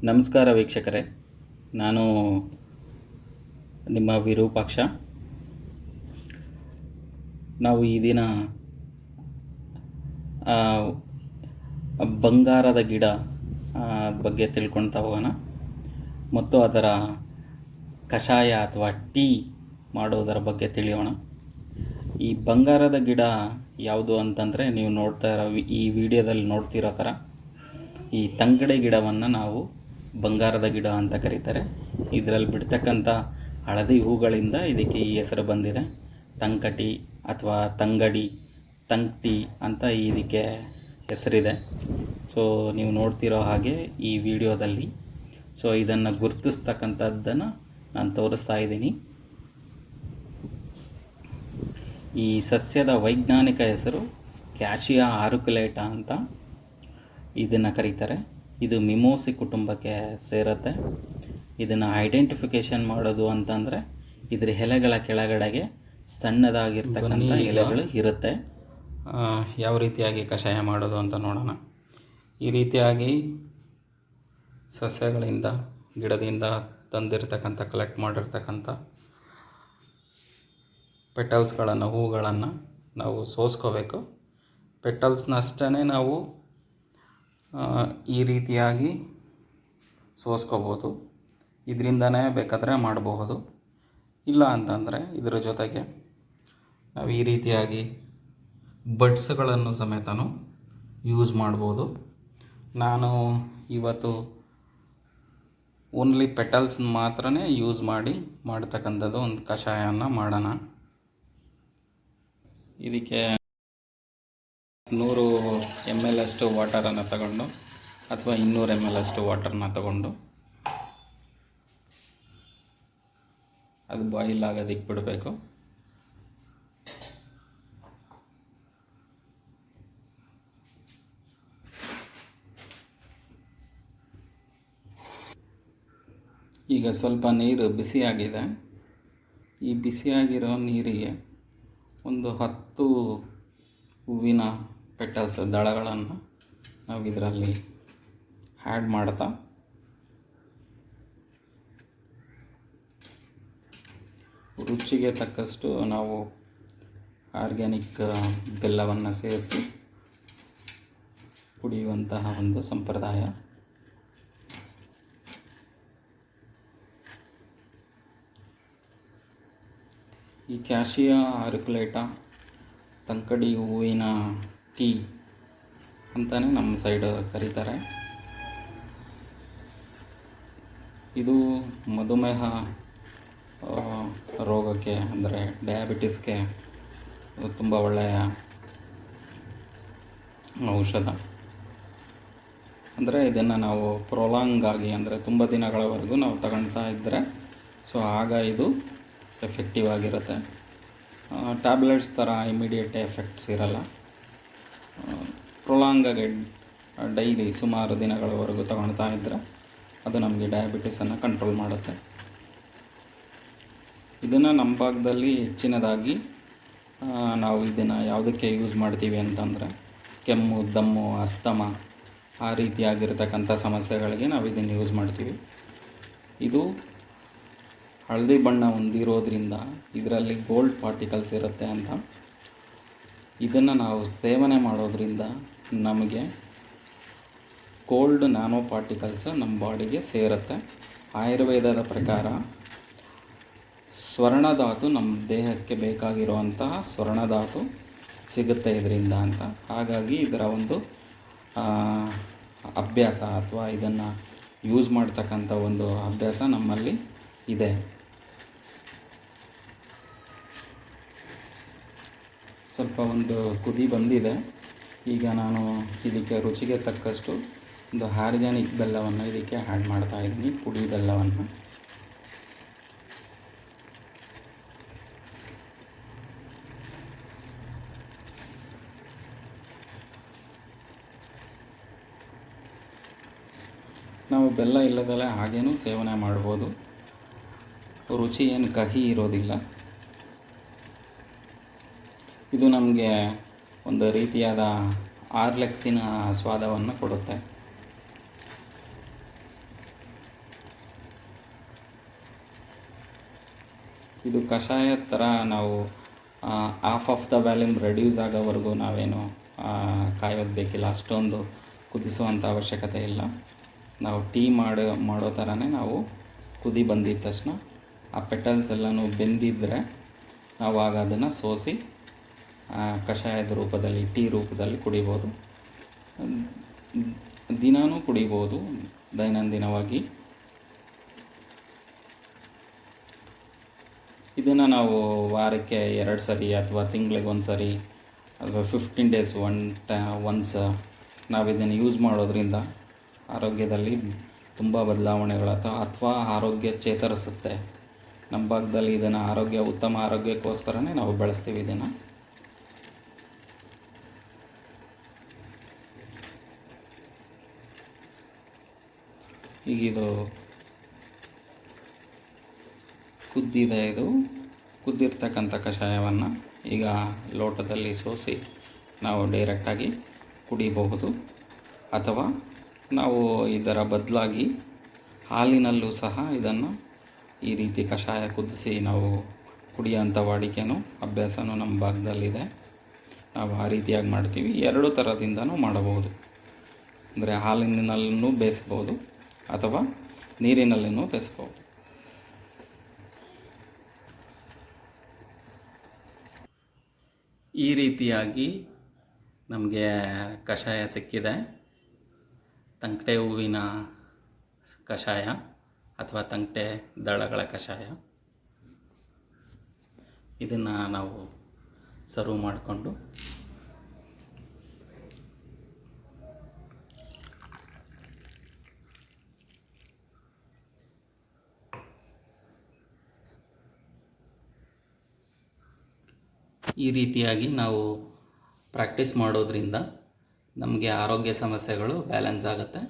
ನಮಸ್ಕಾರ ವೀಕ್ಷಕರೇ, ನಾನು ನಿಮ್ಮ ವಿರೂಪಾಕ್ಷ. ನಾವು ಈ ದಿನ ಬಂಗಾರದ ಗಿಡ ಬಗ್ಗೆ ತಿಳ್ಕೊಳ್ತಾ ಹೋಗೋಣ ಮತ್ತು ಅದರ ಕಷಾಯ ಅಥವಾ ಟೀ ಮಾಡೋದರ ಬಗ್ಗೆ ತಿಳಿಯೋಣ. ಈ ಬಂಗಾರದ ಗಿಡ ಯಾವುದು ಅಂತಂದರೆ, ನೀವು ನೋಡ್ತಾ ಇರೋ ಈ ವಿಡಿಯೋದಲ್ಲಿ ನೋಡ್ತಿರೋ ಥರ ಈ ತಂಗಡೆ ಗಿಡವನ್ನು ನಾವು ಬಂಗಾರದ ಗಿಡ ಅಂತ ಕರೀತಾರೆ. ಇದರಲ್ಲಿ ಬಿಡ್ತಕ್ಕಂಥ ಹಳದಿ ಹೂಗಳಿಂದ ಇದಕ್ಕೆ ಈ ಹೆಸರು ಬಂದಿದೆ. ತಂಕಟಿ ಅಥವಾ ತಂಗಡಿ, ತಂಕ್ಟಿ ಅಂತ ಇದಕ್ಕೆ ಹೆಸರಿದೆ. ಸೊ ನೀವು ನೋಡ್ತಿರೋ ಹಾಗೆ ಈ ವಿಡಿಯೋದಲ್ಲಿ ಇದನ್ನು ಗುರುತಿಸ್ತಕ್ಕಂಥದ್ದನ್ನು ನಾನು ತೋರಿಸ್ತಾ ಇದ್ದೀನಿ. ಈ ಸಸ್ಯದ ವೈಜ್ಞಾನಿಕ ಹೆಸರು ಕ್ಯಾಶಿಯಾ ಆರ್ಕುಲೇಟಾ ಅಂತ ಇದನ್ನು ಕರೀತಾರೆ. ಇದು ಮಿಮೋಸಿ ಕುಟುಂಬಕ್ಕೆ ಸೇರುತ್ತೆ. ಇದನ್ನು ಐಡೆಂಟಿಫಿಕೇಷನ್ ಮಾಡೋದು ಅಂತಂದರೆ ಇದರ ಎಲೆಗಳ ಕೆಳಗಡೆಗೆ ಸಣ್ಣದಾಗಿರ್ತಕ್ಕಂಥ ಎಲೆಗಳು ಇರುತ್ತೆ. ಯಾವ ರೀತಿಯಾಗಿ ಕಷಾಯ ಮಾಡೋದು ಅಂತ ನೋಡೋಣ. ಈ ರೀತಿಯಾಗಿ ಸಸ್ಯಗಳಿಂದ, ಗಿಡದಿಂದ ತಂದಿರತಕ್ಕಂಥ, ಕಲೆಕ್ಟ್ ಮಾಡಿರ್ತಕ್ಕಂಥ ಪೆಟಲ್ಸ್ಗಳನ್ನು, ಹೂಗಳನ್ನು ನಾವು ಸೋಸ್ಕೋಬೇಕು. ಪೆಟಲ್ಸ್ನಷ್ಟೇ ನಾವು ಈ ರೀತಿಯಾಗಿ ಸೋಸ್ಕೋಬೋದು. ಇದರಿಂದನೇ ಬೇಕಾದರೆ ಮಾಡಬಹುದು. ಇಲ್ಲ ಅಂತಂದರೆ ಇದರ ಜೊತೆಗೆ ನಾವು ಈ ರೀತಿಯಾಗಿ ಬಡ್ಸ್ಗಳನ್ನು ಸಮೇತನೂ ಯೂಸ್ ಮಾಡ್ಬೋದು. ನಾನು ಇವತ್ತು ಓನ್ಲಿ ಪೆಟಲ್ಸ್ ಮಾತ್ರ ಯೂಸ್ ಮಾಡ್ತಕ್ಕಂಥದ್ದು ಒಂದು ಕಷಾಯನ ಮಾಡೋಣ. ಇದಕ್ಕೆ 100 ml ಅಷ್ಟು ವಾಟರನ್ನು ತಗೊಂಡು ಅಥವಾ 200 ml ಅಷ್ಟು ವಾಟರ್ನ ತಗೊಂಡು ಅದು ಬಾಯ್ಲ್ ಆಗೋದಕ್ಕೆ ಬಿಡಬೇಕು. ಈಗ ಸ್ವಲ್ಪ ನೀರು ಬಿಸಿಯಾಗಿದೆ. ಈ ಬಿಸಿಯಾಗಿರೋ ನೀರಿಗೆ ಒಂದು 10 ಹೂವಿನ ಪೆಟಲ್ಸ್, ದಳಗಳನ್ನು ನಾವು ಇದರಲ್ಲಿ ಆ್ಯಡ್ ಮಾಡ್ತಾ ರುಚಿಗೆ ತಕ್ಕಷ್ಟು ನಾವು ಆರ್ಗ್ಯಾನಿಕ್ ಬೆಲ್ಲವನ್ನು ಸೇರಿಸಿ ಕುಡಿಯುವಂತಹ ಒಂದು ಸಂಪ್ರದಾಯ. ಈ ಕ್ಯಾಶಿಯಾ ಆರ್ಕುಲೇಟಾ ತಂಕಡಿ ಹೂವಿನ ಟೀ ಅಂತಲೇ ನಮ್ಮ ಸೈಡ್ ಕರೀತಾರೆ. ಇದು ಮಧುಮೇಹ ರೋಗಕ್ಕೆ, ಅಂದರೆ ಡಯಾಬಿಟಿಸ್ಗೆ ತುಂಬ ಒಳ್ಳೆಯ ಔಷಧ. ಅಂದರೆ ಇದನ್ನು ನಾವು ಪ್ರೊಲಾಂಗ್ ಆಗಿ, ಅಂದರೆ ತುಂಬ ದಿನಗಳವರೆಗೂ ನಾವು ತಗೊಳ್ತಾ ಇದ್ದರೆ ಆಗ ಇದು ಎಫೆಕ್ಟಿವ್ ಆಗಿರುತ್ತೆ. ಟ್ಯಾಬ್ಲೆಟ್ಸ್ ಥರ ಇಮಿಡಿಯೇಟ್ ಎಫೆಕ್ಟ್ಸ್ ಇರಲ್ಲ. ಪ್ರೊಲಾಂಗಾಗಿ ಡೈಲಿ ಸುಮಾರು ದಿನಗಳವರೆಗೂ ತಗೊಳ್ತಾ ಇದ್ದರೆ ಅದು ನಮಗೆ ಡಯಾಬಿಟಿಸನ್ನು ಕಂಟ್ರೋಲ್ ಮಾಡುತ್ತೆ. ಇದನ್ನು ನಮ್ಮ ಭಾಗದಲ್ಲಿ ಹೆಚ್ಚಿನದಾಗಿ ನಾವು ಇದನ್ನು ಯಾವುದಕ್ಕೆ ಯೂಸ್ ಮಾಡ್ತೀವಿ ಅಂತಂದರೆ, ಕೆಮ್ಮು, ದಮ್ಮು, ಅಸ್ತಮ ಆ ರೀತಿಯಾಗಿರ್ತಕ್ಕಂಥ ಸಮಸ್ಯೆಗಳಿಗೆ ನಾವು ಇದನ್ನು ಯೂಸ್ ಮಾಡ್ತೀವಿ. ಇದು ಹಳದಿ ಬಣ್ಣ ಹೊಂದಿರೋದ್ರಿಂದ ಇದರಲ್ಲಿ ಗೋಲ್ಡ್ ಪಾರ್ಟಿಕಲ್ಸ್ ಇರುತ್ತೆ ಅಂತ. ಇದನ್ನು ನಾವು ಸೇವನೆ ಮಾಡೋದ್ರಿಂದ ನಮಗೆ ಗೋಲ್ಡ್ ನ್ಯಾನೋ ಪಾರ್ಟಿಕಲ್ಸ್ ನಮ್ಮ ಬಾಡಿಗೆ ಸೇರುತ್ತೆ. ಆಯುರ್ವೇದದ ಪ್ರಕಾರ ಸ್ವರ್ಣಧಾತು, ನಮ್ಮ ದೇಹಕ್ಕೆ ಬೇಕಾಗಿರುವಂತಹ ಸ್ವರ್ಣಧಾತು ಸಿಗುತ್ತೆ ಇದರಿಂದ ಅಂತ. ಹಾಗಾಗಿ ಇದರ ಒಂದು ಅಭ್ಯಾಸ ಅಥವಾ ಇದನ್ನು ಯೂಸ್ ಮಾಡ್ತಕ್ಕಂಥ ಒಂದು ಅಭ್ಯಾಸ ನಮ್ಮಲ್ಲಿ ಇದೆ. ಸ್ವಲ್ಪ ಒಂದು ಕುದಿ ಬಂದಿದೆ. ಈಗ ನಾನು ಇದಕ್ಕೆ ರುಚಿಗೆ ತಕ್ಕಷ್ಟು ಒಂದು ಆರ್ಗ್ಯಾನಿಕ್ ಬೆಲ್ಲವನ್ನು ಇದಕ್ಕೆ ಆ್ಯಡ್ ಮಾಡ್ತಾ ಇದ್ದೀನಿ, ಪುಡಿ ಬೆಲ್ಲವನ್ನು. ನಾವು ಬೆಲ್ಲ ಇಲ್ಲದಲ್ಲೇ ಹಾಗೇನೂ ಸೇವನೆ ಮಾಡ್ಬೋದು. ರುಚಿ ಏನು ಕಹಿ ಇರೋದಿಲ್ಲ. ಇದು ನಮಗೆ ಒಂದು ರೀತಿಯಾದ ಆರ್ಲೆಕ್ಸಿನ ಸ್ವಾದವನ್ನು ಕೊಡುತ್ತೆ. ಇದು ಕಷಾಯ ಥರ ನಾವು half of the volume reduce ಆಗೋವರೆಗೂ ನಾವೇನು ಕಾಯೋದು ಬೇಕಿಲ್ಲ, ಅಷ್ಟೊಂದು ಕುದಿಸುವಂಥ ಅವಶ್ಯಕತೆ ಇಲ್ಲ. ನಾವು ಟೀ ಮಾಡೋ ಥರನೇ ನಾವು ಕುದಿ ಬಂದಿದ್ದ ತಕ್ಷಣ ಆ ಪೆಟಲ್ಸ್ ಎಲ್ಲನೂ ಬೆಂದಿದ್ದರೆ ನಾವು ಆಗ ಅದನ್ನು ಸೋಸಿ ಕಷಾಯದ ರೂಪದಲ್ಲಿ, ಟೀ ರೂಪದಲ್ಲಿ ಕುಡಿಬೋದು. ದಿನಾನೂ ಕುಡಿಬೋದು ದೈನಂದಿನವಾಗಿ. ಇದನ್ನು ನಾವು ವಾರಕ್ಕೆ 2 ಸರಿ ಅಥವಾ ತಿಂಗಳಿಗೆ 1 ಸರಿ ಅಥವಾ 15 ಡೇಸ್ ಒನ್ಸ್ ನಾವು ಇದನ್ನು ಯೂಸ್ ಮಾಡೋದ್ರಿಂದ ಆರೋಗ್ಯದಲ್ಲಿ ತುಂಬ ಬದಲಾವಣೆಗಳು ಅಥವಾ ಆರೋಗ್ಯ ಚೇತರಿಸುತ್ತೆ. ನಮ್ಮ ಭಾಗದಲ್ಲಿ ಇದನ್ನು ಉತ್ತಮ ಆರೋಗ್ಯಕ್ಕೋಸ್ಕರನೇ ನಾವು ಬಳಸ್ತೀವಿ ಇದನ್ನು. ಈಗ ಇದು ಕುದ್ದಿರ್ತಕ್ಕಂಥ ಕಷಾಯವನ್ನು ಈಗ ಲೋಟದಲ್ಲಿ ಸೋಸಿ ನಾವು ಡೈರೆಕ್ಟಾಗಿ ಕುಡಿಬಹುದು. ಅಥವಾ ನಾವು ಇದರ ಬದಲಾಗಿ ಹಾಲಿನಲ್ಲೂ ಸಹ ಇದನ್ನು ಈ ರೀತಿ ಕಷಾಯ ಕುದಿಸಿ ನಾವು ಕುಡಿಯೋಂಥ ವಾಡಿಕೆನೂ ಅಭ್ಯಾಸನೂ ನಮ್ಮ ಭಾಗದಲ್ಲಿದೆ. ನಾವು ಆ ರೀತಿಯಾಗಿ ಮಾಡ್ತೀವಿ. 2 ಥರದಿಂದನೂ ಮಾಡಬಹುದು. ಅಂದರೆ ಹಾಲಿನಲ್ಲೂ ಬೇಯಿಸ್ಬೋದು ಅಥವಾ ನೀರಿನಲ್ಲೂ ಬೇಯಿಸ್ಬೋದು. ಈ ರೀತಿಯಾಗಿ ನಮಗೆ ಕಷಾಯ ಸಿಕ್ಕಿದೆ. ತಂಕಟೆ ಹೂವಿನ ಕಷಾಯ ಅಥವಾ ತಂಕಟೆ ದಳಗಳ ಕಷಾಯ. ಇದನ್ನು ನಾವು ಸರ್ವ್ ಮಾಡಿಕೊಂಡು ಈ ರೀತಿಯಾಗಿ ನಾವು ಪ್ರಾಕ್ಟೀಸ್ ಮಾಡೋದ್ರಿಂದ ನಮಗೆ ಆರೋಗ್ಯ ಸಮಸ್ಯೆಗಳು ಬ್ಯಾಲೆನ್ಸ್ ಆಗುತ್ತೆ.